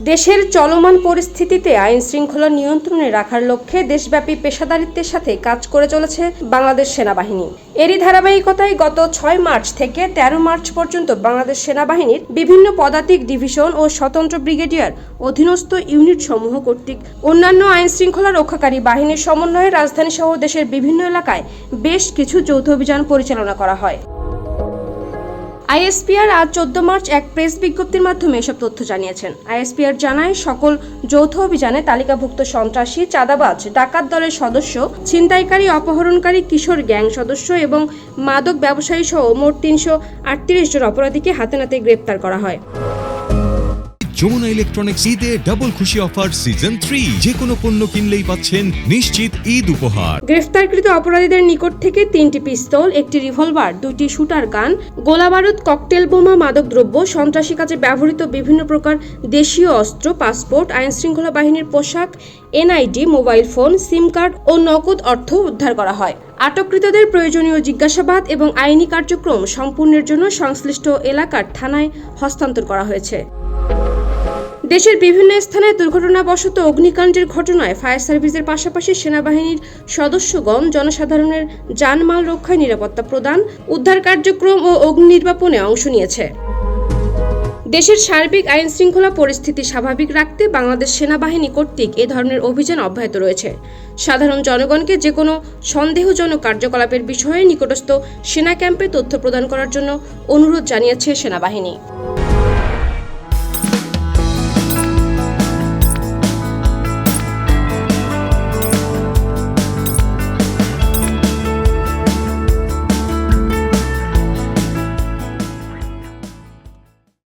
দেশের চলমান পরিস্থিতিতে আইন শৃঙ্খলা নিয়ন্ত্রণে রাখার লক্ষ্যে দেশব্যাপী পেশাদারিত্বের সাথে কাজ করে চলেছে বাংলাদেশ সেনাবাহিনী। এরই ধারাবাহিকতায় গত 6 মার্চ থেকে 13 মার্চ পর্যন্ত বাংলাদেশ সেনাবাহিনীর বিভিন্ন পদাতিক ডিভিশন ও স্বতন্ত্র ব্রিগেডিয়ার অধীনস্থ ইউনিট সমূহ কর্তৃক অন্যান্য আইন শৃঙ্খলা রক্ষাকারী বাহিনীর সমন্বয়ে রাজধানী সহ দেশের বিভিন্ন এলাকায় বেশ কিছু যৌথ অভিযান পরিচালনা করা হয়। আইএসপিআর আজ 14 মার্চ এক প্রেস বিজ্ঞপ্তির মাধ্যমে এসব তথ্য জানিয়েছেন। আইএসপিআর জানায়, সকল যৌথ অভিযানে তালিকাভুক্ত সন্ত্রাসী, চাঁদাবাজ, ডাকাত দলের সদস্য, ছিনতাইকারী, অপহরণকারী, কিশোর গ্যাং সদস্য এবং মাদক ব্যবসায়ী সহ মোট 338 জন অপরাধীকে হাতে নাতে গ্রেপ্তার করা হয়। যমুনা ইলেকট্রনিক্স ঈদে ডাবল খুশি অফার সিজন 3, যে কোনো পণ্য কিনলেই পাচ্ছেন নিশ্চিত ঈদ উপহার। গ্রেফতারকৃত অপরাধীদের নিকট থেকে 3টি পিস্তল, একটি রিভলভার, 2টি শুটার গান, গোলাবারুদ, ককটেল বোমা, মাদকদ্রব্য, সন্ত্রাসী কাজে ব্যবহৃত বিভিন্ন প্রকার দেশীয় অস্ত্র, পাসপোর্ট, আইন শৃঙ্খলা বাহিনীর পোশাক, NID, mobile phone, SIM card ও নগদ অর্থ উদ্ধার করা হয়। আটককৃতদের প্রয়োজনীয় জিজ্ঞাসাবাদ এবং আইনি কার্যক্রম সম্পূর্ণের জন্য সংশ্লিষ্ট এলাকার থানায় হস্তান্তর করা হয়েছে। দেশের বিভিন্ন স্থানে দুর্ঘটনাবশত অগ্নিকাণ্ডের ঘটনায় ফায়ার সার্ভিসের পাশাপাশি সেনাবাহিনীর সদস্যগণ জনসাধারণের জানমাল রক্ষায় নিরাপত্তা প্রদান, উদ্ধার কার্যক্রম ও অগ্নি নির্বাপনে অংশ নিয়েছে। দেশের সার্বিক আইন শৃঙ্খলা পরিস্থিতি স্বাভাবিক রাখতে বাংলাদেশ সেনাবাহিনী কর্তৃক এ ধরনের অভিযান অব্যাহত রয়েছে। সাধারণ জনগণকে যে কোনো সন্দেহজনক কার্যকলাপের বিষয়ে নিকটস্থ সেনা ক্যাম্পে তথ্য প্রদান করার জন্য অনুরোধ জানিয়েছে সেনাবাহিনী।